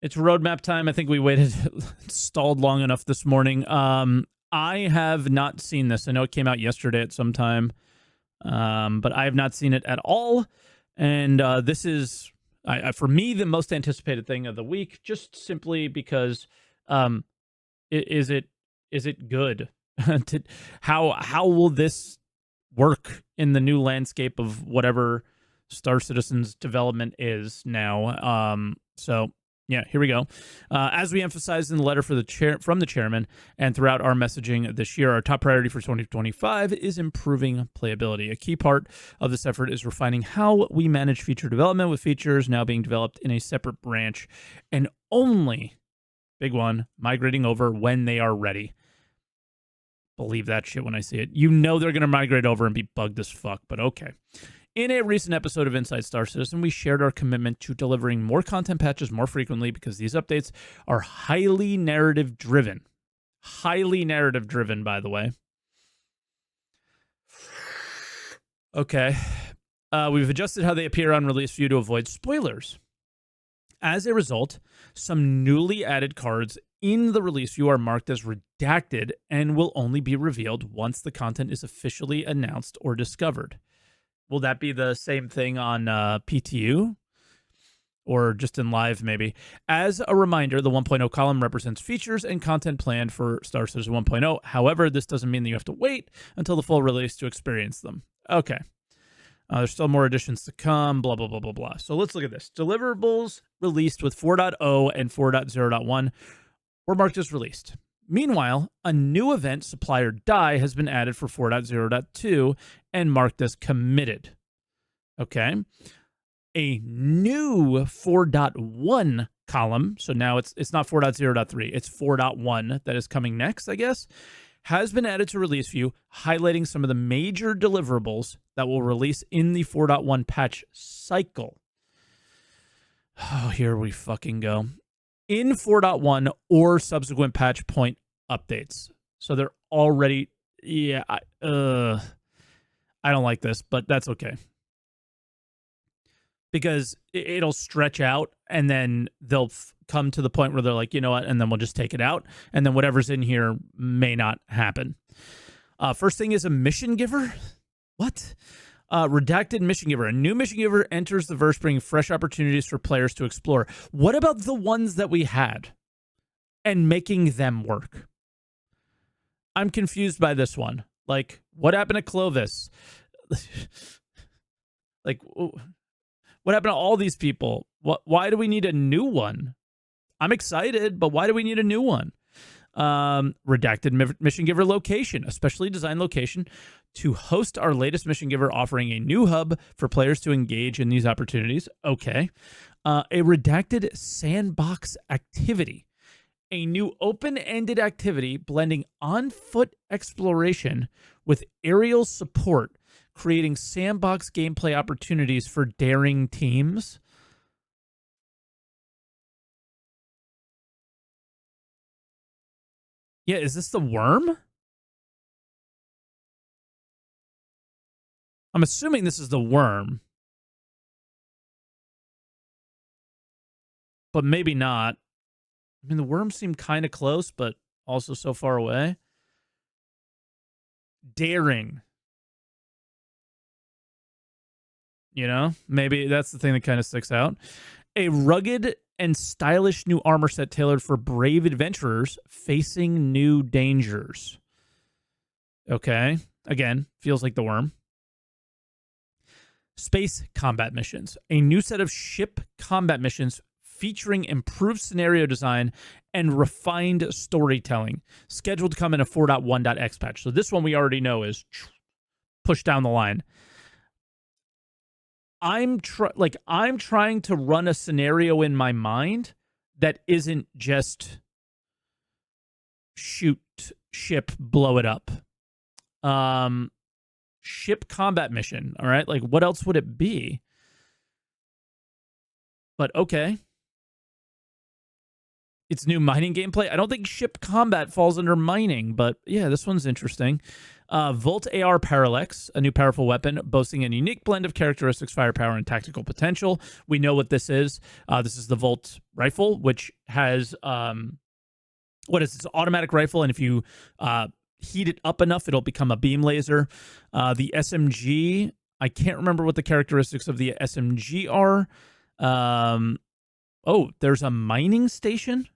It's roadmap time. I think we waited, stalled long enough this morning. I have not seen this. I know it came out yesterday at some time, but I have not seen it at all. And this is, for me, the most anticipated thing of the week, just simply because is it good? How will this work in the new landscape of whatever Star Citizen's development is now? So yeah, here we go. As we emphasized in the letter from the chairman and throughout our messaging this year, our top priority for 2025 is improving playability. A key part of this effort is refining how we manage feature development, with features now being developed in a separate branch and only, big one, migrating over when they are ready. Believe that shit when I see it. You know they're going to migrate over and be bugged as fuck, but okay. In a recent episode of Inside Star Citizen, we shared our commitment to delivering more content patches more frequently because these updates are highly narrative driven. Highly narrative driven, by the way. Okay. We've adjusted how they appear on release view to avoid spoilers. As a result, some newly added cards in the release view are marked as redacted and will only be revealed once the content is officially announced or discovered. Will that be the same thing on PTU? Or just in live, maybe? As a reminder, the 1.0 column represents features and content planned for Star Citizen 1.0. However, this doesn't mean that you have to wait until the full release to experience them. Okay. There's still more additions to come, blah, blah, blah, blah, blah. So let's look at this. Deliverables released with 4.0 and 4.0.1 were marked as released. Meanwhile, a new event, Supplier Die, has been added for 4.0.2 and marked as committed. Okay. A new 4.1 column, so now it's not 4.0.3, it's 4.1 that is coming next, I guess, has been added to release view, highlighting some of the major deliverables that will release in the 4.1 patch cycle. Oh, here we fucking go. In 4.1 or subsequent patch point updates. So they're already, yeah, I don't like this, but that's okay. Because it'll stretch out and then they'll come to the point where they're like, you know what, and then we'll just take it out. And then whatever's in here may not happen. First thing is a mission giver. What? Redacted mission giver. A new mission giver enters the verse, bringing fresh opportunities for players to explore. What about the ones that we had and making them work? I'm confused by this one. Like, what happened to Clovis? Like, what happened to all these people? Why do we need a new one? I'm excited, but why do we need a new one? Redacted mission giver location, a specially designed location to host our latest mission giver, offering a new hub for players to engage in these opportunities. Okay. A redacted sandbox activity, a new open-ended activity blending on-foot exploration with aerial support, creating sandbox gameplay opportunities for daring teams. Yeah, is this the worm? I'm assuming this is the worm. But maybe not. I mean, the worm seemed kind of close, but also so far away. Daring. You know, maybe that's the thing that kind of sticks out. A rugged and stylish new armor set tailored for brave adventurers facing new dangers. Okay. Again, feels like the worm. Space combat missions. A new set of ship combat missions featuring improved scenario design and refined storytelling, scheduled to come in a 4.1.x patch. So this one we already know is pushed down the line. I'm trying to run a scenario in my mind that isn't just shoot ship, blow it up. Ship combat mission, all right? Like, what else would it be? But okay. It's new mining gameplay. I don't think ship combat falls under mining, but yeah, this one's interesting. Volt AR Parallax, a new powerful weapon boasting a unique blend of characteristics, firepower, and tactical potential. We know what this is. This is the Volt rifle, which has what is this? Automatic rifle, and if you heat it up enough, it'll become a beam laser. The SMG, I can't remember what the characteristics of the SMG are. There's a mining station.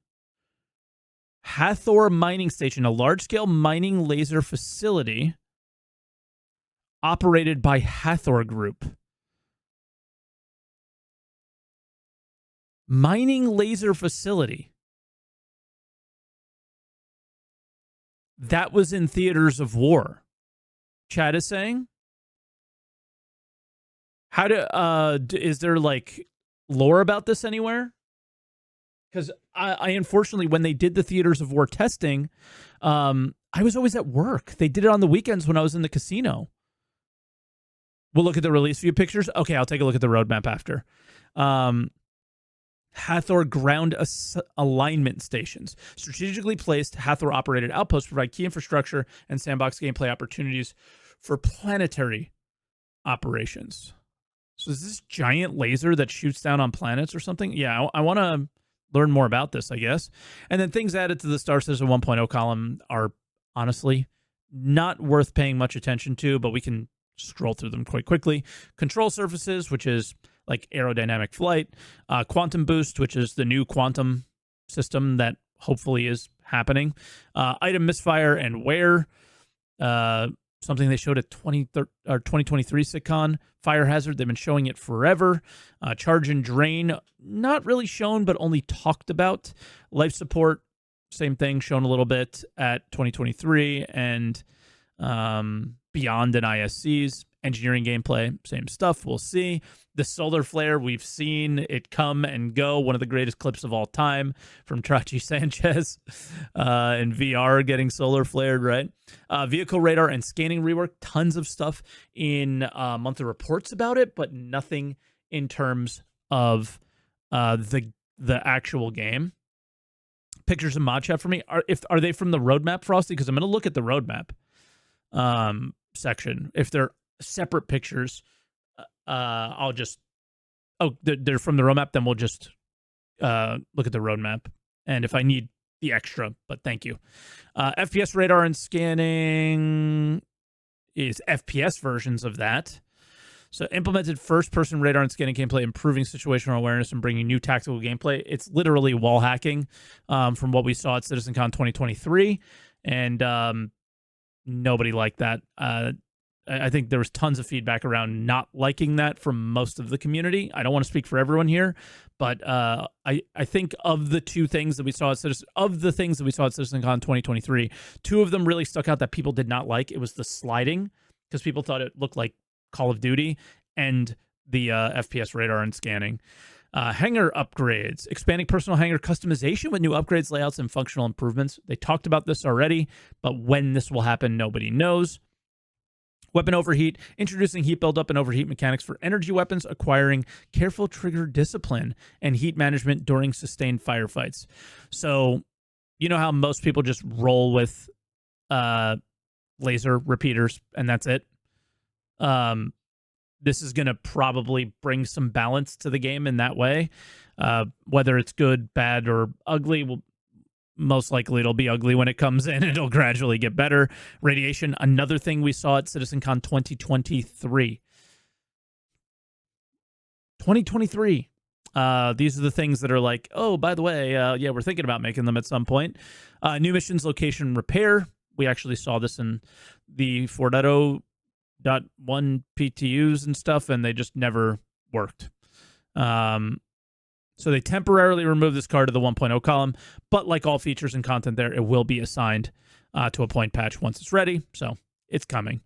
Hathor Mining Station, a large-scale mining laser facility operated by Hathor Group. Mining laser facility. That was in theaters of war. Chad is saying. Is there like lore about this anywhere? Because I unfortunately, when they did the theaters of war testing, I was always at work. They did it on the weekends when I was in the casino. We'll look at the release view pictures. Okay, I'll take a look at the roadmap after. Hathor ground alignment stations. Strategically placed Hathor-operated outposts provide key infrastructure and sandbox gameplay opportunities for planetary operations. So is this giant laser that shoots down on planets or something? Yeah, I want to learn more about this, I guess. And then things added to the Star Citizen 1.0 column are honestly not worth paying much attention to, but we can scroll through them quite quickly. Control surfaces, which is like aerodynamic flight. Quantum boost, which is the new quantum system that hopefully is happening. Item misfire and wear. Something they showed at 2023 SitCon. Fire hazard, they've been showing it forever. Charge and drain, not really shown, but only talked about. Life support, same thing, shown a little bit at 2023 and beyond in ISCs. Engineering gameplay, same stuff, we'll see. The solar flare, we've seen it come and go. One of the greatest clips of all time from Trachi Sanchez in VR getting solar flared, right? Vehicle radar and scanning rework, tons of stuff in monthly reports about it, but nothing in terms of the actual game. Pictures in mod chat for me. Are they from the roadmap, Frosty? Because I'm going to look at the roadmap section. If they're separate pictures, I'll just they're from the roadmap, then we'll just look at the roadmap, and if I need the extra, but thank you. FPS radar and scanning is FPS versions of that. So implemented first-person radar and scanning gameplay, improving situational awareness and bringing new tactical gameplay. It's literally wall hacking from what we saw at CitizenCon 2023, and nobody liked that. I think there was tons of feedback around not liking that from most of the community. I don't want to speak for everyone here, but I think of the things that we saw at CitizenCon 2023, two of them really stuck out that people did not like. It was the sliding, because people thought it looked like Call of Duty, and the FPS radar and scanning. Hangar upgrades, expanding personal hangar customization with new upgrades, layouts, and functional improvements. They talked about this already, but when this will happen, nobody knows. Weapon overheat, introducing heat buildup and overheat mechanics for energy weapons, acquiring careful trigger discipline and heat management during sustained firefights. So, you know how most people just roll with laser repeaters and that's it? This is going to probably bring some balance to the game in that way. Whether it's good, bad, or ugly, most likely it'll be ugly when it comes in. It'll gradually get better. Radiation, another thing we saw at CitizenCon 2023. 2023. These are the things that are like, oh, by the way, yeah, we're thinking about making them at some point. New missions, location, repair. We actually saw this in the 4.0.1 PTUs and stuff, and they just never worked. So they temporarily removed this card to the 1.0 column, but like all features and content there, it will be assigned to a point patch once it's ready. So it's coming.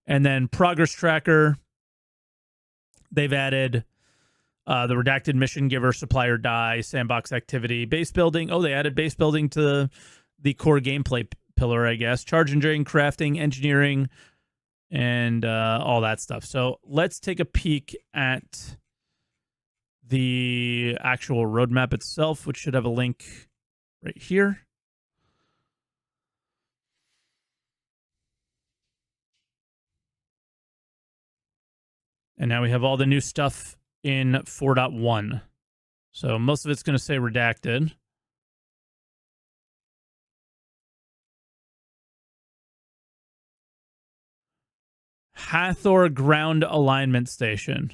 And then progress tracker, they've added the redacted mission giver, supplier die, sandbox activity, base building. Oh, they added base building to the core gameplay pillar, I guess. Charge and drain, crafting, engineering, and all that stuff. So let's take a peek at the actual roadmap itself, which should have a link right here. And now we have all the new stuff in 4.1. So most of it's going to say redacted. Hathor ground alignment station.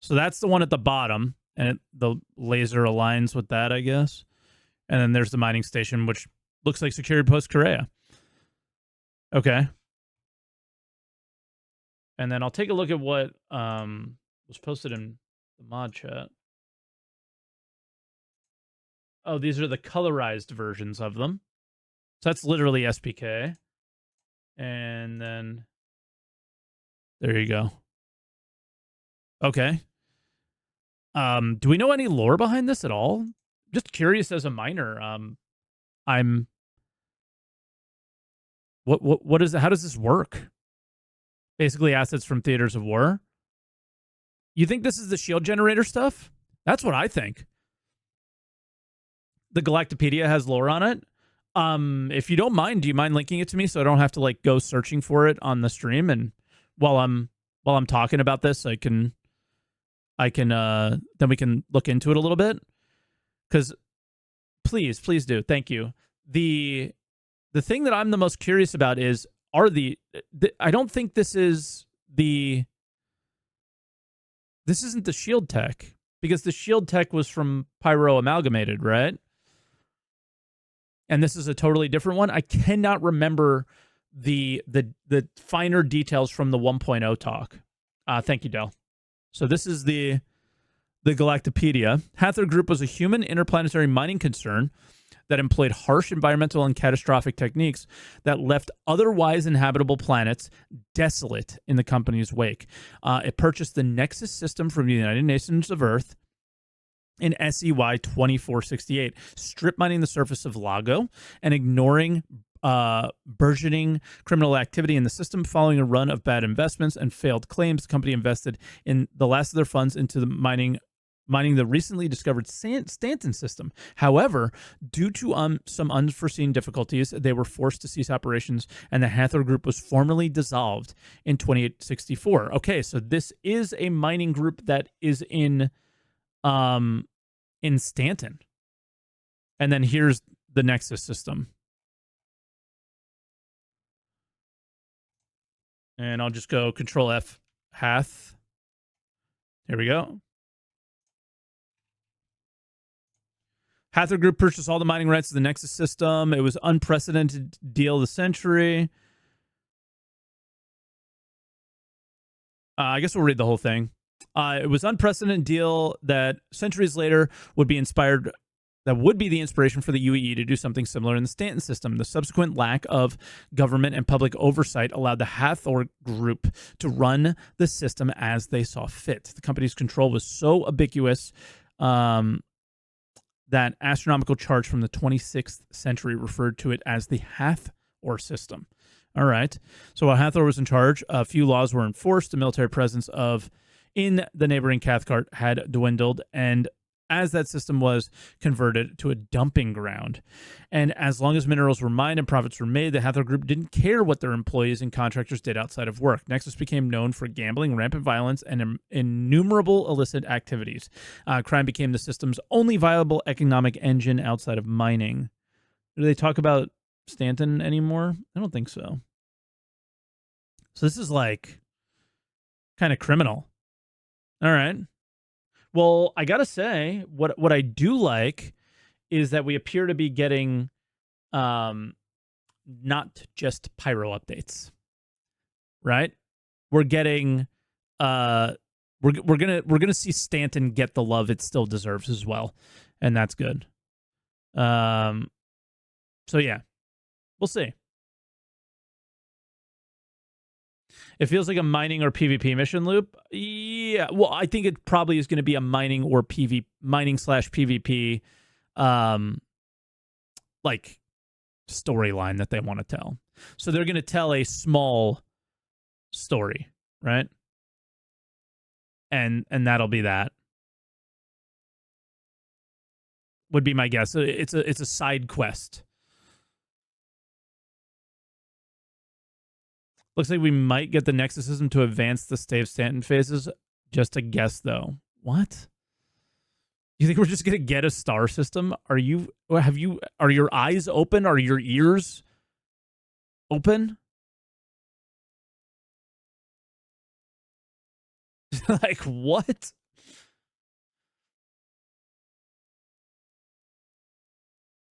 So that's the one at the bottom, and the laser aligns with that, I guess. And then there's the mining station, which looks like Security Post Korea. Okay. And then I'll take a look at what was posted in the mod chat. Oh, these are the colorized versions of them. So that's literally SPK. And then there you go. Okay. Do we know any lore behind this at all? Just curious as a miner. I'm what is how does this work? Basically assets from theaters of war. You think this is the shield generator stuff? That's what I think. The Galactopedia has lore on it. If you don't mind, do you mind linking it to me so I don't have to like go searching for it on the stream? And while I'm talking about this, I can then we can look into it a little bit. Because please do. Thank you. The thing that I'm the most curious about is I don't think this isn't the shield tech, because the shield tech was from Pyro Amalgamated, right? And this is a totally different one. I cannot remember the finer details from the 1.0 talk. Thank you, Del. So this is the Galactopedia. Hathor Group was a human interplanetary mining concern that employed harsh environmental and catastrophic techniques that left otherwise inhabitable planets desolate in the company's wake. It purchased the Nexus system from the United Nations of Earth in SEY 2468, strip mining the surface of Lago and ignoring burgeoning criminal activity in the system. Following a run of bad investments and failed claims, the company invested in the last of their funds into the mining the recently discovered Stanton system. However, due to some unforeseen difficulties, they were forced to cease operations, and the Hathor Group was formally dissolved in 2864. Okay, so this is a mining group that is in Stanton. And then here's the Nexus system. And I'll just go Control F, Hath. Here we go. Hathor Group purchased all the mining rights to the Nexus system. It was unprecedented deal of the century. I guess we'll read the whole thing. It was unprecedented deal that centuries later would be inspired. That would be the inspiration for the UEE to do something similar in the Stanton system. The subsequent lack of government and public oversight allowed the Hathor Group to run the system as they saw fit. The company's control was so ubiquitous that astronomical charge from the 26th century referred to it as the Hathor system. All right. So while Hathor was in charge, a few laws were enforced. The military presence in the neighboring Cathcart had dwindled, and as that system was converted to a dumping ground. And as long as minerals were mined and profits were made, the Hathor Group didn't care what their employees and contractors did outside of work. Nexus became known for gambling, rampant violence, and innumerable illicit activities. Crime became the system's only viable economic engine outside of mining. Do they talk about Stanton anymore? I don't think so. So this is like kind of criminal. All right. Well, I gotta say, what I do like is that we appear to be getting not just pyro updates, right? We're getting we're gonna see Stanton get the love it still deserves as well, and that's good. So yeah, we'll see. It feels like a mining or PvP mission loop. Yeah, well, I think it probably is going to be a mining or mining/PvP, like storyline that they want to tell. So they're going to tell a small story, right? And that'll be that. Would be my guess. It's a side quest. Looks like we might get the Nexus system to advance the Stave Stanton phases. Just a guess, though. What? You think we're just gonna get a star system? Are your eyes open? Are your ears open? Like, what?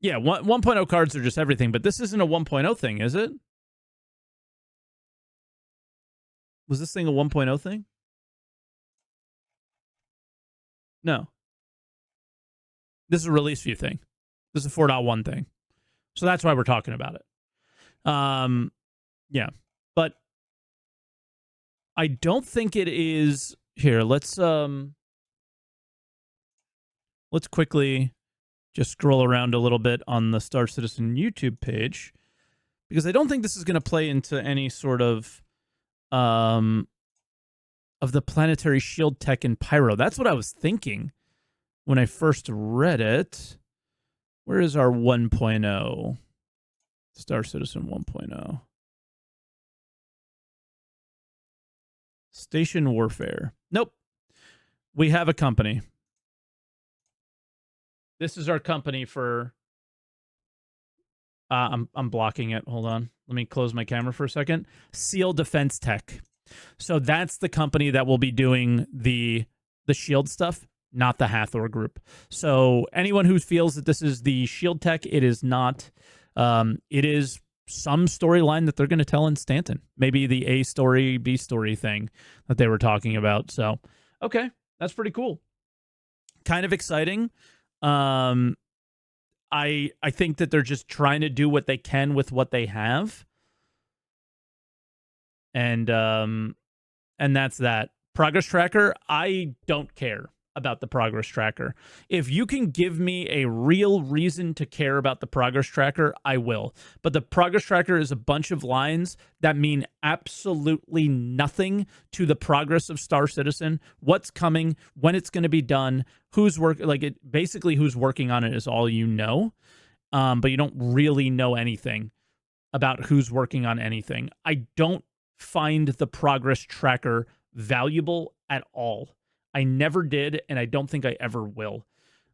Yeah, 1.0 cards are just everything, but this isn't a 1.0 thing, is it? Was this thing a 1.0 thing? No. This is a release view thing. This is a 4.1 thing. So that's why we're talking about it. Yeah. But I don't think it is here. Let's quickly just scroll around a little bit on the Star Citizen YouTube page, because I don't think this is going to play into any sort of the planetary shield tech in Pyro. That's what I was thinking when I first read it. Where is our 1.0? Star Citizen 1.0. Station Warfare. Nope. We have a company. This is our company for... I'm blocking it. Hold on. Let me close my camera for a second. Seal Defense Tech. So that's the company that will be doing the shield stuff, not the Hathor group. So anyone who feels that this is the shield tech, it is not. It is some storyline that they're going to tell in Stanton. Maybe the A story, B story thing that they were talking about. So, okay, that's pretty cool. Kind of exciting. I think that they're just trying to do what they can with what they have. And that's that. Progress tracker, I don't care about the progress tracker. If you can give me a real reason to care about the progress tracker, I will. But the progress tracker is a bunch of lines that mean absolutely nothing to the progress of Star Citizen, what's coming, when it's going to be done, who's basically who's working on it is all you know. But you don't really know anything about who's working on anything. I don't find the progress tracker valuable at all. I never did, and I don't think I ever will.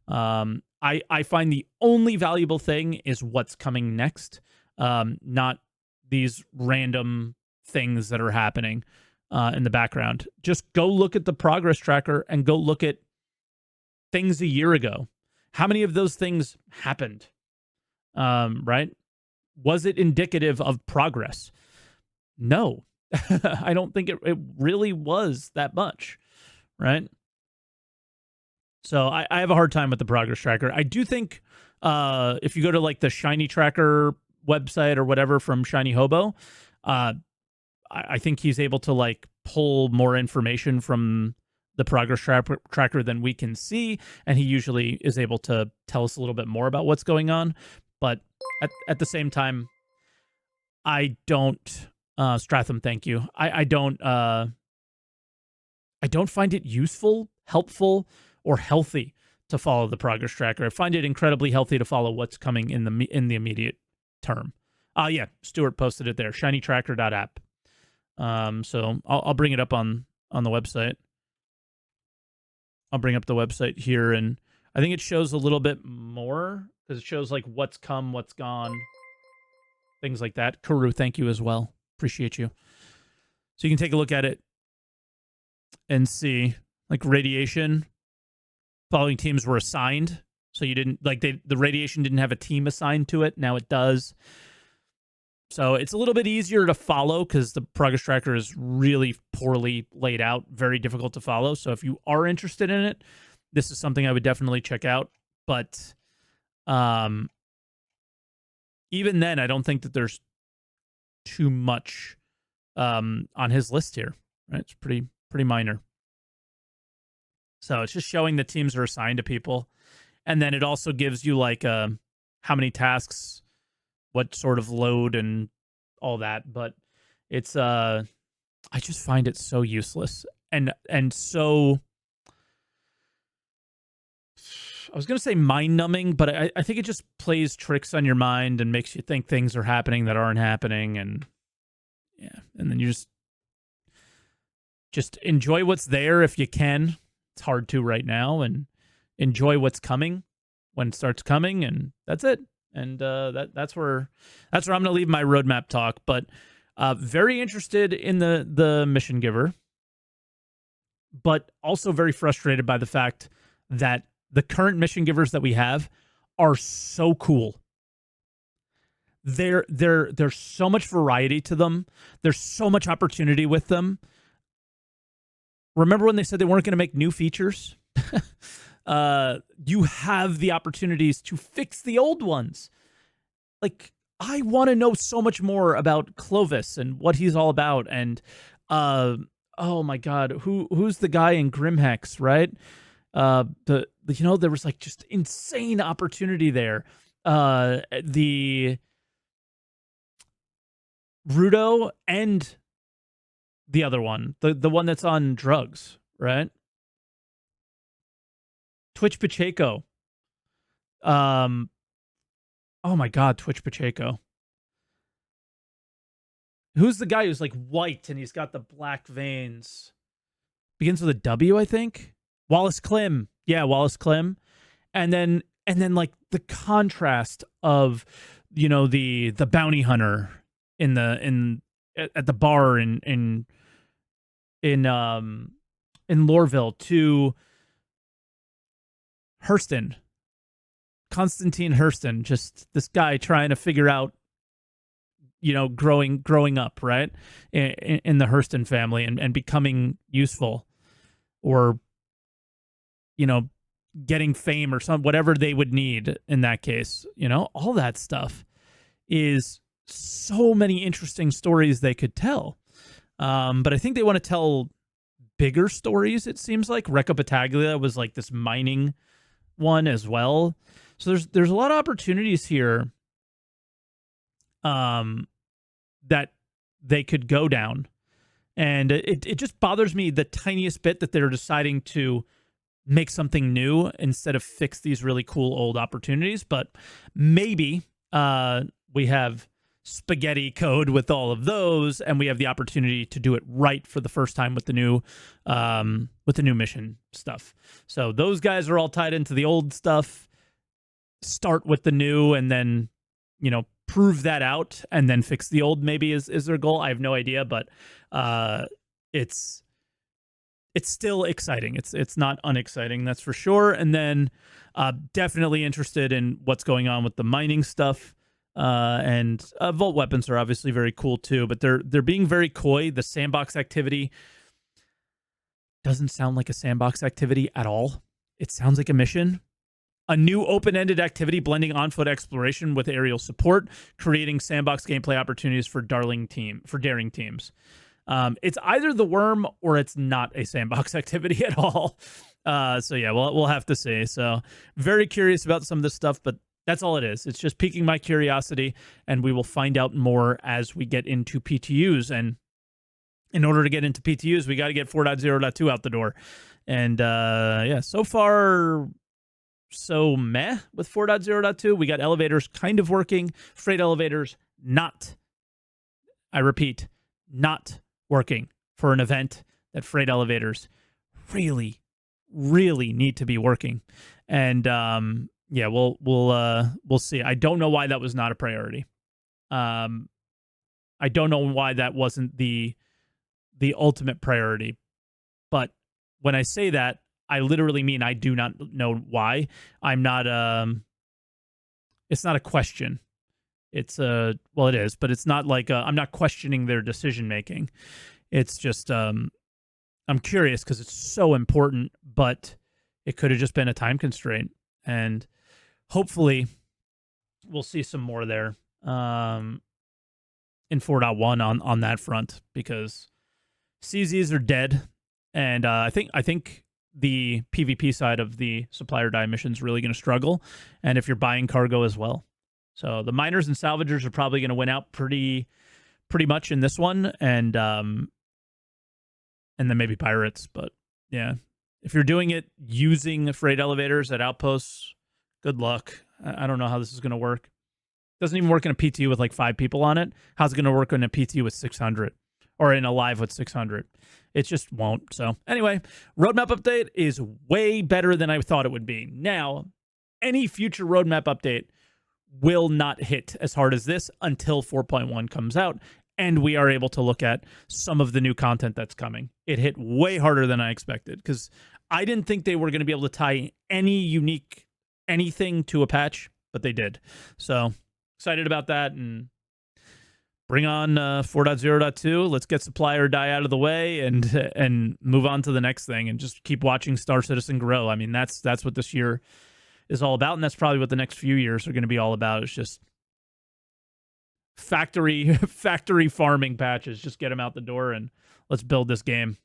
I find the only valuable thing is what's coming next, not these random things that are happening in the background. Just go look at the progress tracker and go look at things a year ago. How many of those things happened? Right? Was it indicative of progress? No. I don't think it really was that much. Right? So I have a hard time with the progress tracker. I do think if you go to like the Shiny Tracker website or whatever from Shiny Hobo, I think he's able to like pull more information from the progress tracker than we can see, and he usually is able to tell us a little bit more about what's going on. But at the same time, I don't Stratham, thank you. I don't find it useful, helpful, or healthy to follow the progress tracker. I find it incredibly healthy to follow what's coming in the immediate term. Yeah, Stuart posted it there, shinytracker.app. So I'll bring it up on the website. I'll bring up the website here, and I think it shows a little bit more because it shows like what's come, what's gone, things like that. Kuru, thank you as well. Appreciate you. So you can take a look at it and see like radiation. Following teams were assigned, so you didn't like the radiation didn't have a team assigned to it. Now it does. So it's a little bit easier to follow because the progress tracker is really poorly laid out, very difficult to follow. So if you are interested in it, this is something I would definitely check out. But even then, I don't think that there's too much on his list here. Right? It's pretty minor. So it's just showing the teams are assigned to people. And then it also gives you like how many tasks, what sort of load and all that. But it's I just find it so useless and so, I was going to say mind numbing, but I think it just plays tricks on your mind and makes you think things are happening that aren't happening. And yeah, and then you just, just enjoy what's there if you can. It's hard to right now, and enjoy what's coming when it starts coming, and that's it. And that's where I'm going to leave my roadmap talk. But very interested in the mission giver, but also very frustrated by the fact that the current mission givers that we have are so cool. There's so much variety to them. There's so much opportunity with them. Remember when they said they weren't going to make new features? You have the opportunities to fix the old ones. Like, I want to know so much more about Clovis and what he's all about. And oh my God, who's the guy in Grimhex, right? There was like just insane opportunity there. The Rudo and the other one, the one that's on drugs, right? Twitch Pacheco. Oh my God, Twitch Pacheco. Who's the guy who's like white and he's got the black veins? Begins with a W, I think. Wallace Klim. Yeah, Wallace Klim. And then like the contrast of, the bounty hunter at the bar in Lorville to Hurston. Constantine Hurston, just this guy trying to figure out, growing up, right, in the Hurston family and becoming useful, or, getting fame or whatever they would need in that case. All that stuff is so many interesting stories they could tell. But I think they want to tell bigger stories, it seems like. Recco Battaglia was like this mining one as well. So there's a lot of opportunities here that they could go down. And it just bothers me the tiniest bit that they're deciding to make something new instead of fix these really cool old opportunities. But maybe we have spaghetti code with all of those, and we have the opportunity to do it right for the first time with the new mission stuff. So those guys are all tied into the old stuff. Start with the new, and then prove that out, and then fix the old. Maybe is their goal. I have no idea, but it's still exciting. It's not unexciting, that's for sure. And then definitely interested in what's going on with the mining stuff. And Vault weapons are obviously very cool too, but they're being very coy. The sandbox activity doesn't sound like a sandbox activity at all. It sounds like a mission. A new open-ended activity blending on-foot exploration with aerial support, creating sandbox gameplay opportunities for daring teams. It's either the worm or it's not a sandbox activity at all. So yeah, we'll have to see. So very curious about some of this stuff, but that's all it is. It's just piquing my curiosity, and we will find out more as we get into PTUs. And in order to get into PTUs, we got to get 4.0.2 out the door. And yeah, so far, so meh with 4.0.2. We got elevators kind of working. Freight elevators not. I repeat, not working for an event that freight elevators really, really need to be working. And yeah, we'll see. I don't know why that was not a priority. I don't know why that wasn't the ultimate priority. But when I say that, I literally mean I do not know why. I'm not it's not a question. It's well, it is, but it's not like I'm not questioning their decision making. It's just I'm curious because it's so important, but it could have just been a time constraint, and hopefully we'll see some more there in 4.1 on that front, because CZs are dead, and I think the PvP side of the supplier die mission is really going to struggle, and if you're buying cargo as well. So the miners and salvagers are probably going to win out pretty much in this one, and then maybe pirates. But yeah, if you're doing it using freight elevators at outposts, good luck. I don't know how this is going to work. It doesn't even work in a PTU with like 5 people on it. How's it going to work in a PTU with 600 or in a live with 600? It just won't. So anyway, roadmap update is way better than I thought it would be. Now, any future roadmap update will not hit as hard as this until 4.1 comes out and we are able to look at some of the new content that's coming. It hit way harder than I expected because I didn't think they were going to be able to tie any unique anything to a patch, but they did. So excited about that, and bring on 4.0.2. Let's get Supply or Die out of the way and move on to the next thing and just keep watching Star Citizen grow. I mean, that's what this year is all about, and that's probably what the next few years are going to be all about. It's just factory farming patches. Just get them out the door and let's build this game.